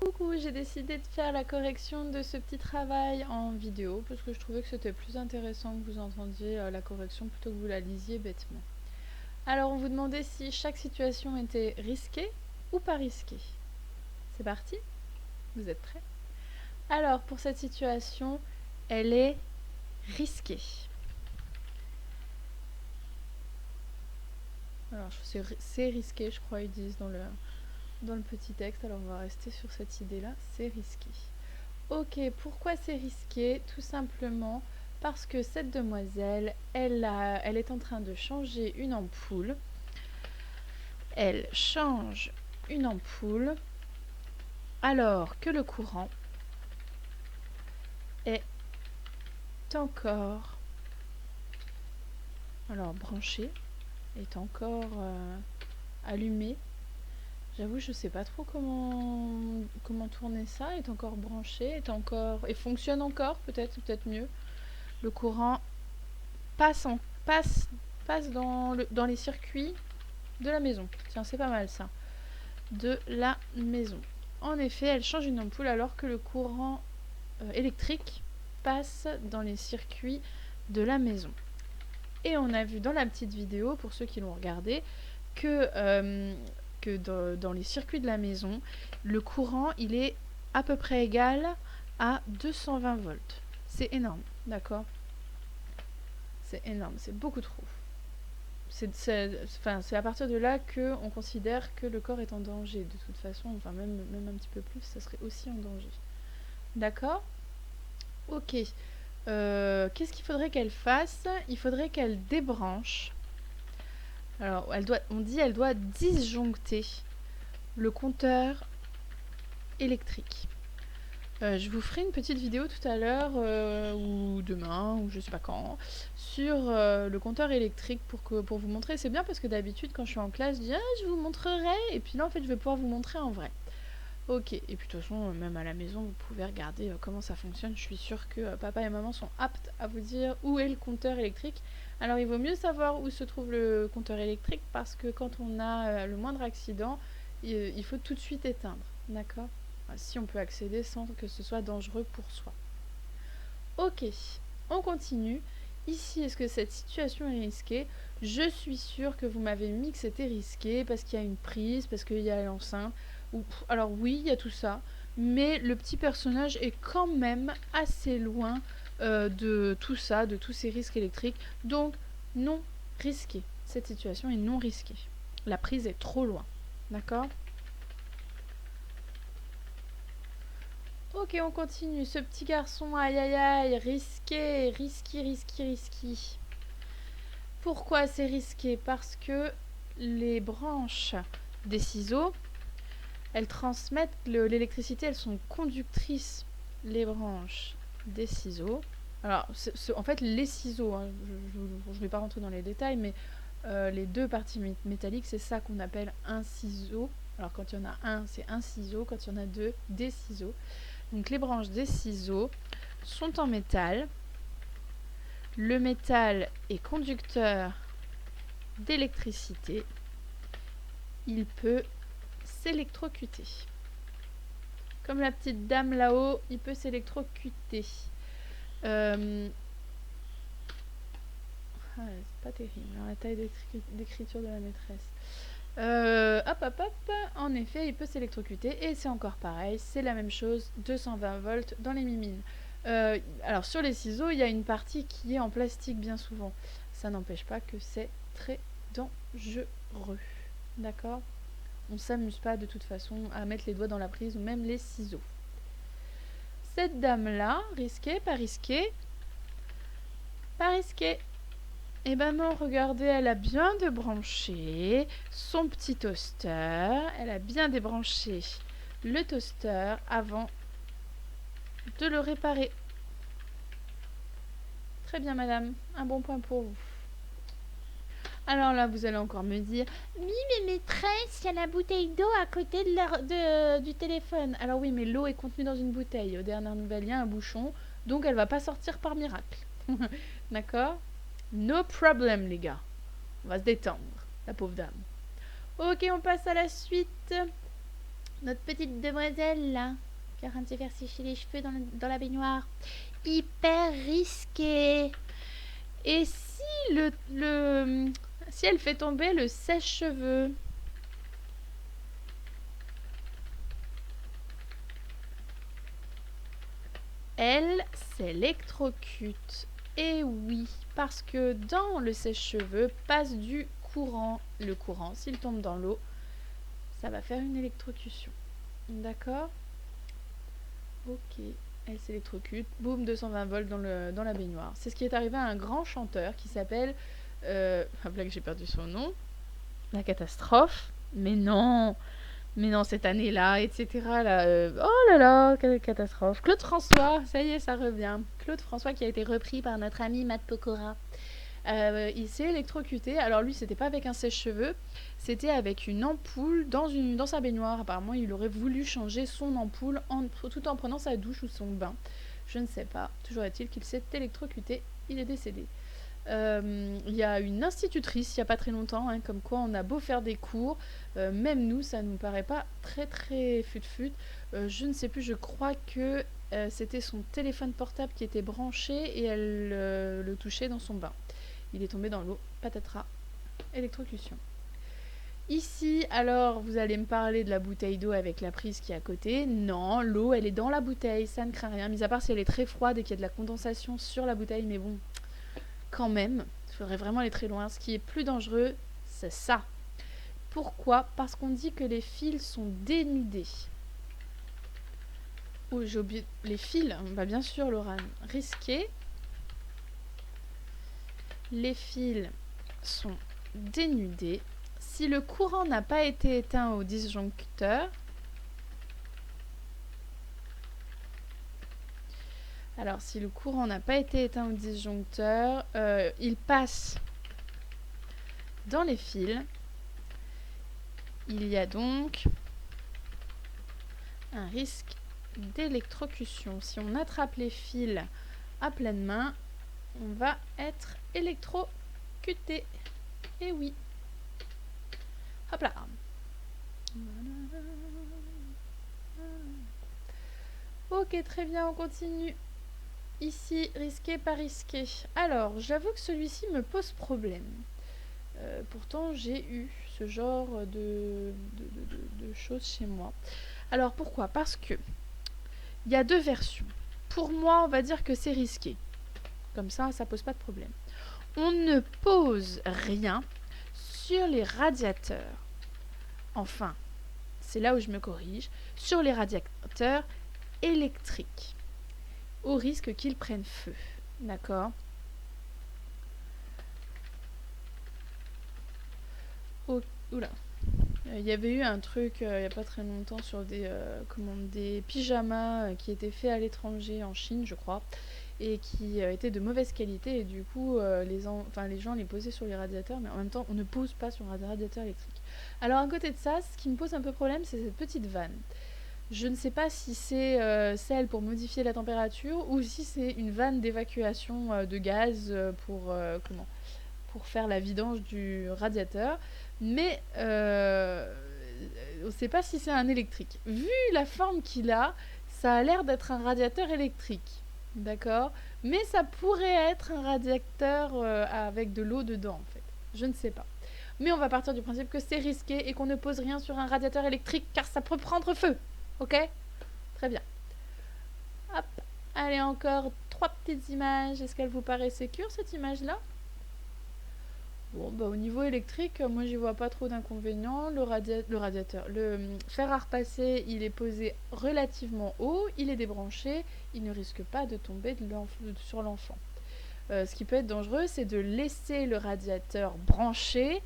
Coucou, j'ai décidé de faire la correction de ce petit travail en vidéo parce que je trouvais que c'était plus intéressant que vous entendiez la correction plutôt que vous la lisiez bêtement. Alors on vous demandait si chaque situation était risquée ou pas risquée. C'est parti? Vous êtes prêts? Alors pour cette situation, elle est risquée. Alors c'est risqué, je crois ils disent dans le petit texte, alors on va rester sur cette idée-là, c'est risqué. Ok, pourquoi c'est risqué? Tout simplement parce que cette demoiselle, elle est en train de changer une ampoule. Elle change une ampoule alors que le courant est encore branché, est encore allumé. J'avoue, je sais pas trop comment tourner ça. Est encore branché, et fonctionne encore, peut-être mieux. Le courant passe dans les circuits de la maison. Tiens, c'est pas mal ça. De la maison. En effet, elle change une ampoule alors que le courant électrique passe dans les circuits de la maison. Et on a vu dans la petite vidéo, pour ceux qui l'ont regardé, que dans les circuits de la maison, le courant, il est à peu près égal à 220 volts. C'est énorme, d'accord? C'est énorme, c'est beaucoup trop. C'est à partir de là qu'on considère que le corps est en danger. De toute façon, enfin même un petit peu plus, ça serait aussi en danger. D'accord? Ok. Qu'est-ce qu'il faudrait qu'elle fasse? Il faudrait qu'elle débranche. Alors, on dit qu'elle doit disjoncter le compteur électrique. Je vous ferai une petite vidéo tout à l'heure, ou demain, ou je sais pas quand, sur le compteur électrique pour vous montrer. C'est bien parce que d'habitude, quand je suis en classe, je dis « je vous montrerai », et puis là, en fait, je vais pouvoir vous montrer en vrai. Ok, et puis de toute façon, même à la maison, vous pouvez regarder comment ça fonctionne. Je suis sûre que papa et maman sont aptes à vous dire où est le compteur électrique. Alors, il vaut mieux savoir où se trouve le compteur électrique parce que quand on a le moindre accident, il faut tout de suite éteindre, d'accord? Si on peut accéder sans que ce soit dangereux pour soi. Ok, on continue. Ici, est-ce que cette situation est risquée? Je suis sûre que vous m'avez mis que c'était risqué parce qu'il y a une prise, parce qu'il y a l'enceinte. Alors oui, il y a tout ça, mais le petit personnage est quand même assez loin de tout ça, de tous ces risques électriques. Donc, non risqué. Cette situation est non risquée. La prise est trop loin. D'accord? Ok, on continue. Ce petit garçon, aïe aïe aïe, risqué. Pourquoi c'est risqué? Parce que les branches des ciseaux, elles transmettent l'électricité, elles sont conductrices, les branches des ciseaux. Alors, en fait, les ciseaux, hein, je ne vais pas rentrer dans les détails, mais les deux parties métalliques, c'est ça qu'on appelle un ciseau. Alors, quand il y en a un, c'est un ciseau. Quand il y en a deux, des ciseaux. Donc, les branches des ciseaux sont en métal. Le métal est conducteur d'électricité. Il peut s'électrocuter. Comme la petite dame là-haut, il peut s'électrocuter. C'est pas terrible, hein, la taille d'écriture de la maîtresse. Hop. En effet, il peut s'électrocuter. Et c'est encore pareil, c'est la même chose, 220 volts dans les mimines. Alors sur les ciseaux, il y a une partie qui est en plastique bien souvent. Ça n'empêche pas que c'est très dangereux. D'accord? On s'amuse pas de toute façon à mettre les doigts dans la prise ou même les ciseaux. Cette dame-là, risquée, pas risquée? Pas risquée. Et ben non, regardez, elle a bien débranché son petit toaster. Elle a bien débranché le toaster avant de le réparer. Très bien, madame. Un bon point pour vous. Alors là, vous allez encore me dire « Oui, mais maîtresse, il y a la bouteille d'eau à côté du téléphone. » Alors oui, mais l'eau est contenue dans une bouteille. Aux dernières nouvelles, il y a un bouchon, donc elle va pas sortir par miracle. D'accord? No problem, les gars. On va se détendre, la pauvre dame. Ok, on passe à la suite. Notre petite demoiselle, là, qui est en train de se faire sécher les cheveux dans la baignoire. Hyper risqué. Et si si elle fait tomber le sèche-cheveux? Elle s'électrocute. Et oui, parce que dans le sèche-cheveux passe du courant. Le courant, s'il tombe dans l'eau, ça va faire une électrocution. D'accord? Ok. Elle s'électrocute. Boum, 220 volts dans la baignoire. C'est ce qui est arrivé à un grand chanteur qui s'appelle... blague, j'ai perdu son nom. La catastrophe. Mais non, cette année-là, etc. Là, oh là là, quelle catastrophe. Claude François, ça y est, ça revient. Claude François qui a été repris par notre ami Matt Pokora. Il s'est électrocuté. Alors lui, c'était pas avec un sèche-cheveux, c'était avec une ampoule dans sa baignoire. Apparemment, il aurait voulu changer son ampoule tout en prenant sa douche ou son bain. Je ne sais pas. Toujours est-il qu'il s'est électrocuté. Il est décédé. Il y a une institutrice il n'y a pas très longtemps, hein, comme quoi on a beau faire des cours, même nous ça nous paraît pas très très fut-fut. Je ne sais plus, je crois que c'était son téléphone portable qui était branché et elle le touchait dans son bain. Il est tombé dans l'eau, patatras, électrocution. Ici, alors, vous allez me parler de la bouteille d'eau avec la prise qui est à côté. Non, l'eau, elle est dans la bouteille, ça ne craint rien, mis à part si elle est très froide et qu'il y a de la condensation sur la bouteille, mais bon, quand même, il faudrait vraiment aller très loin. Ce qui est plus dangereux, c'est ça. Pourquoi? Parce qu'on dit que les fils sont dénudés. Oh, j'ai oublié. Les fils, bah bien sûr, Laurent. Risqué. Les fils sont dénudés. Si le courant n'a pas été éteint au disjoncteur, alors si le courant n'a pas été éteint au disjoncteur, il passe dans les fils. Il y a donc un risque d'électrocution. Si on attrape les fils à pleine main, on va être électrocuté. Et oui. Hop là. Ok, très bien, on continue. Ici, risqué, pas risqué. Alors, j'avoue que celui-ci me pose problème. Pourtant, j'ai eu ce genre de choses chez moi. Alors, pourquoi? Parce que il y a deux versions. Pour moi, on va dire que c'est risqué. Comme ça pose pas de problème. On ne pose rien sur les radiateurs. Enfin, c'est là où je me corrige. Sur les radiateurs électriques. Au risque qu'ils prennent feu. D'accord? Oula. Il y avait eu un truc il n'y a pas très longtemps sur des pyjamas qui étaient faits à l'étranger, en Chine, je crois, et qui étaient de mauvaise qualité. Et du coup, les gens les posaient sur les radiateurs, mais en même temps, on ne pose pas sur un radiateur électrique. Alors, à côté de ça, ce qui me pose un peu problème, c'est cette petite vanne. Je ne sais pas si c'est celle pour modifier la température ou si c'est une vanne d'évacuation de gaz pour faire la vidange du radiateur. Mais on ne sait pas si c'est un électrique. Vu la forme qu'il a, ça a l'air d'être un radiateur électrique. D'accord? Mais ça pourrait être un radiateur avec de l'eau dedans, en fait. Je ne sais pas. Mais on va partir du principe que c'est risqué et qu'on ne pose rien sur un radiateur électrique car ça peut prendre feu. Ok? Très bien. Hop. Allez, encore 3 petites images. Est-ce qu'elle vous paraît sécure, cette image-là? Bon, bah, au niveau électrique, moi j'y vois pas trop d'inconvénients. Le fer à repasser, il est posé relativement haut, il est débranché, il ne risque pas de tomber sur l'enfant. Ce qui peut être dangereux, c'est de laisser le radiateur branché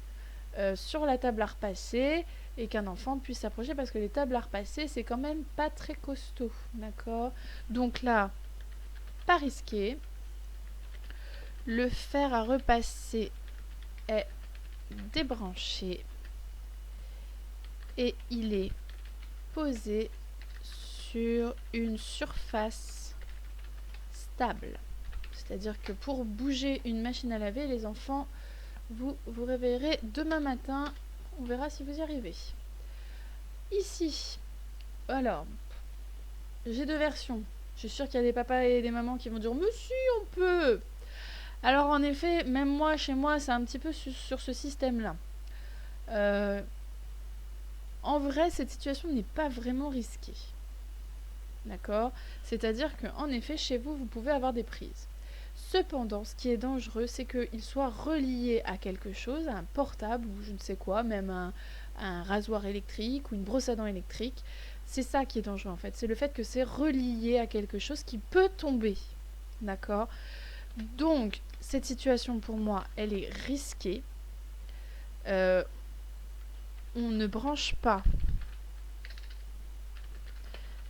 sur la table à repasser et qu'un enfant puisse s'approcher parce que les tables à repasser, c'est quand même pas très costaud. D'accord? Donc là, pas risqué. Le fer à repasser est débranché et il est posé sur une surface stable. C'est-à-dire que pour bouger une machine à laver, les enfants, vous réveillerez demain matin. On verra si vous y arrivez. Ici, Alors, j'ai deux versions. Je suis sûre qu'il y a des papas et des mamans qui vont dire mais si, on peut. Alors en effet, même moi, chez moi, c'est un petit peu sur ce système-là. Euh, En vrai, cette situation n'est pas vraiment risquée. D'accord? C'est-à-dire qu'en effet, chez vous, vous pouvez avoir des prises. Cependant, ce qui est dangereux, c'est qu'il soit relié à quelque chose, à un portable ou je ne sais quoi, même un rasoir électrique ou une brosse à dents électrique. C'est ça qui est dangereux en fait. C'est le fait que c'est relié à quelque chose qui peut tomber. D'accord? Donc, cette situation pour moi, elle est risquée. On ne branche pas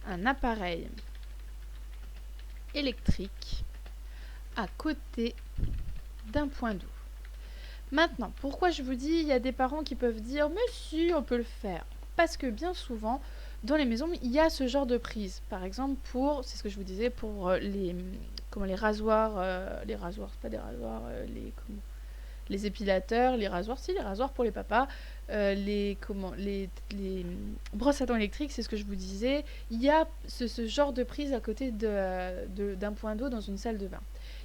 un appareil électrique à côté d'un point d'eau. Maintenant, pourquoi je vous dis, il y a des parents qui peuvent dire mais si, on peut le faire. Parce que bien souvent, dans les maisons, il y a ce genre de prise. Par exemple, c'est ce que je vous disais, pour les rasoirs, c'est pas des rasoirs, les épilateurs, les rasoirs, si, les rasoirs pour les papas, les brosses à dents électriques, c'est ce que je vous disais. Il y a ce genre de prise à côté d'un point d'eau dans une salle de bain.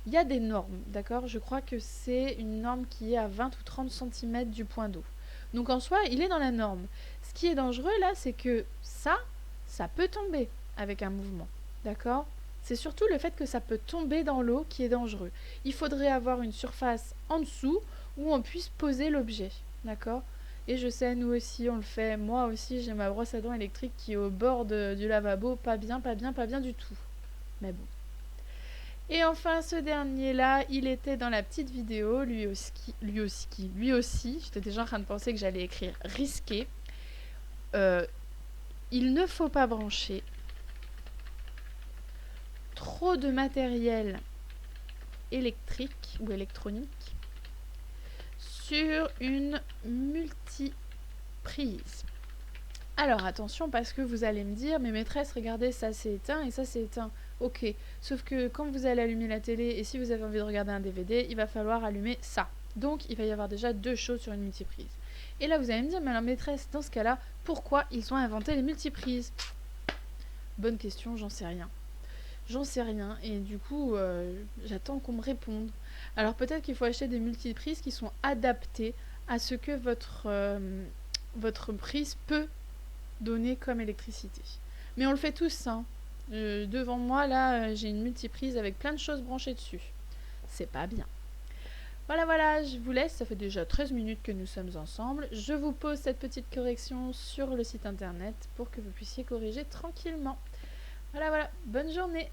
Il y a des normes, d'accord? Je crois que c'est une norme qui est à 20 ou 30 cm du point d'eau. Donc en soi, il est dans la norme. Ce qui est dangereux là, c'est que ça peut tomber avec un mouvement, d'accord? C'est surtout le fait que ça peut tomber dans l'eau qui est dangereux. Il faudrait avoir une surface en dessous où on puisse poser l'objet, d'accord? Et je sais, nous aussi, on le fait. Moi aussi, j'ai ma brosse à dents électrique qui est au bord du lavabo. Pas bien, pas bien, pas bien du tout. Mais bon. Et enfin, ce dernier-là, il était dans la petite vidéo, lui aussi. J'étais déjà en train de penser que j'allais écrire risqué. Il ne faut pas brancher trop de matériel électrique ou électronique sur une multiprise. Alors attention, parce que vous allez me dire, mais maîtresse, regardez, ça c'est éteint et ça c'est éteint. Ok, sauf que quand vous allez allumer la télé et si vous avez envie de regarder un DVD, il va falloir allumer ça. Donc il va y avoir déjà deux choses sur une multiprise. Et là vous allez me dire, mais alors maîtresse, dans ce cas-là, pourquoi ils ont inventé les multiprises? Bonne question, j'en sais rien. J'en sais rien et du coup j'attends qu'on me réponde. Alors peut-être qu'il faut acheter des multiprises qui sont adaptées à ce que votre prise peut donner comme électricité. Mais on le fait tous, hein. Devant moi là j'ai une multiprise avec plein de choses branchées dessus. C'est pas bien. Voilà, voilà, je vous laisse, ça fait déjà 13 minutes que nous sommes ensemble. Je vous pose cette petite correction sur le site internet pour que vous puissiez corriger tranquillement. Voilà, voilà, bonne journée!